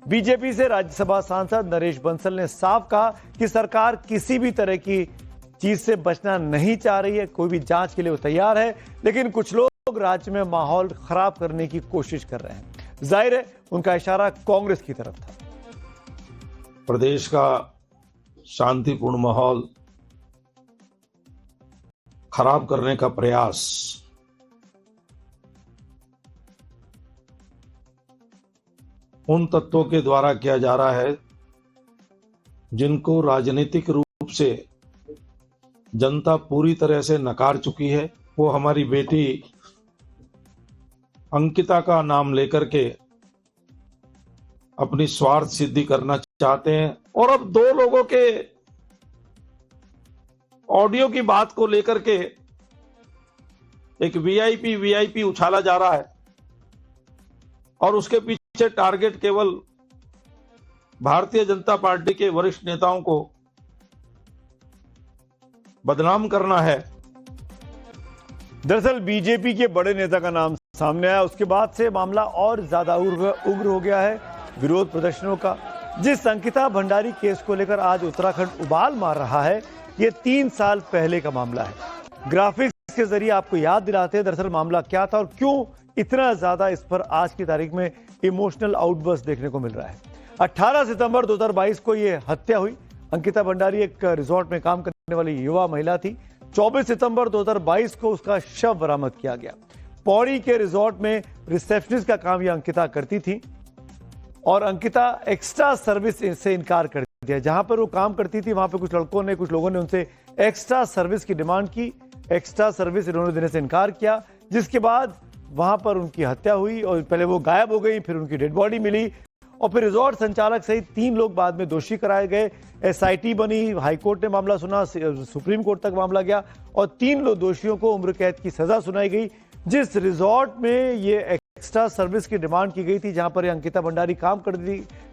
BJP से राज्यसभा सांसद नरेश बंसल ने साफ कहा कि सरकार किसी भी तरह की चीज से बचना नहीं चाह रही है, कोई भी जांच के लिए वो तैयार है, लेकिन कुछ लोग राज्य में माहौल खराब करने की कोशिश कर रहे हैं। जाहिर है उनका इशारा कांग्रेस की तरफ था। प्रदेश का शांतिपूर्ण माहौल खराब करने का प्रयास उन तत्वों के द्वारा किया जा रहा है जिनको राजनीतिक रूप से जनता पूरी तरह से नकार चुकी है। वो हमारी बेटी अंकिता का नाम लेकर के अपनी स्वार्थ सिद्धि करना चाहते हैं और अब दो लोगों के ऑडियो की बात को लेकर के एक वीआईपी उछाला जा रहा है और उसके पीछे टारगेट केवल भारतीय जनता पार्टी के वरिष्ठ नेताओं को बदनाम करना है। दरअसल बीजेपी के बड़े नेता का नाम सामने आया, उसके बाद से मामला और ज्यादा उग्र हो गया है विरोध प्रदर्शनों का। जिस अंकिता भंडारी केस को लेकर आज उत्तराखंड उबाल मार रहा है, ये 3 साल पहले का मामला है। ग्राफिक्स के जरिए आपको याद दिलाते हैं दरअसल मामला क्या था और क्यों इतना ज्यादा इस पर आज की तारीख में इमोशनल आउटबर्स्ट देखने को मिल रहा है। 18 सितंबर 2022 को यह हत्या हुई। अंकिता भंडारी एक रिजॉर्ट में काम करने वाली युवा महिला थी। 24 सितंबर 2022 को उसका शव बरामद किया गया। पौड़ी के रिजॉर्ट में रिसेप्शनिस्ट का काम यह अंकिता करती थी और अंकिता एक्स्ट्रा सर्विस से इनकार कर दिया। जहां पर वो काम करती थी वहां पे कुछ लोगों ने उनसे एक्स्ट्रा सर्विस की डिमांड की। एक्स्ट्रा सर्विस इन्होंने देने से इनकार किया, जिसके बाद वहां पर उनकी हत्या हुई और पहले वो गायब हो गई, फिर उनकी डेड बॉडी मिली और फिर रिजॉर्ट संचालक सहित 3 लोग बाद में दोषी कराए गए। एसआईटी बनी, हाईकोर्ट ने मामला सुना, सुप्रीम कोर्ट तक मामला गया और 3 लोग दोषियों को उम्र कैद की सजा सुनाई गई। जिस रिजॉर्ट में ये एक्स्ट्रा सर्विस की डिमांड की गई थी, जहां पर अंकिता भंडारी काम कर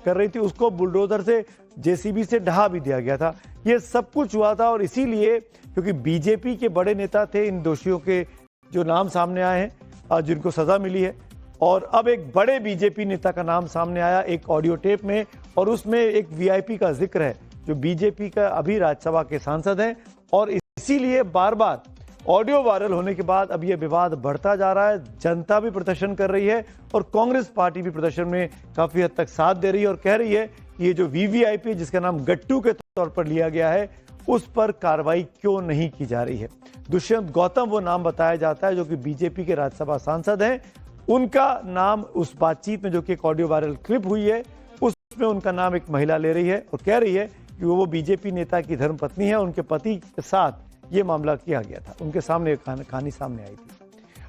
रही थी, उसको बुलडोजर से, जेसीबी से ढहा भी दिया गया था। ये सब कुछ हुआ था और इसीलिए क्योंकि बीजेपी के बड़े नेता थे इन दोषियों के जो नाम सामने आए हैं, जिनको सजा मिली है। और अब एक बड़े बीजेपी नेता का नाम सामने आया एक ऑडियो टेप में और उसमें एक वीआईपी का जिक्र है जो बीजेपी का अभी राज्यसभा के सांसद हैं और इसीलिए बार बार ऑडियो वायरल होने के बाद अब यह विवाद बढ़ता जा रहा है। जनता भी प्रदर्शन कर रही है और कांग्रेस पार्टी भी प्रदर्शन में काफी हद तक साथ दे रही है और कह रही है कि ये जो वीवीआईपी जिसका नाम गट्टू के तौर पर लिया गया है उस पर कार्रवाई क्यों नहीं की जा रही है। दुष्यंत गौतम वो नाम बताया जाता है जो कि बीजेपी के राज्यसभा सांसद हैं। उनका नाम उस बातचीत में जो कि एक ऑडियो वायरल क्लिप हुई है उसमें उनका नाम एक महिला ले रही है और कह रही है कि वो बीजेपी नेता की धर्मपत्नी है। उनके पति के साथ ये मामला किया गया था, उनके सामने कहानी सामने आई थी।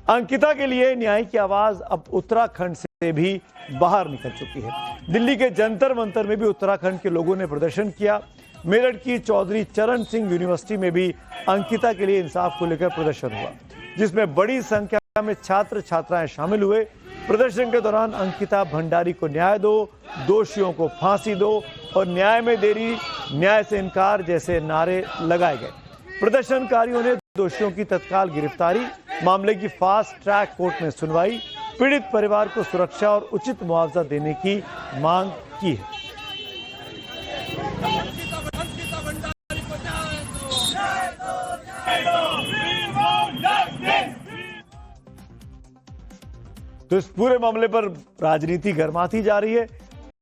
अंकिता के लिए न्याय की आवाज अब उत्तराखंड से भी बाहर निकल चुकी है। दिल्ली के जंतर मंतर में भी उत्तराखंड के लोगों ने प्रदर्शन किया। मेरठ की चौधरी चरण सिंह यूनिवर्सिटी में भी अंकिता के लिए इंसाफ को लेकर प्रदर्शन हुआ, जिसमें बड़ी संख्या में छात्र छात्राएं शामिल हुए। प्रदर्शन के दौरान अंकिता भंडारी को न्याय दो, दोषियों को फांसी दो और न्याय में देरी, न्याय से इनकार जैसे नारे लगाए गए। प्रदर्शनकारियों ने दोषियों की तत्काल गिरफ्तारी, मामले की फास्ट ट्रैक कोर्ट में सुनवाई, पीड़ित परिवार को सुरक्षा और उचित मुआवजा देने की मांग की है। तो इस पूरे मामले पर राजनीति गर्माती जा रही है।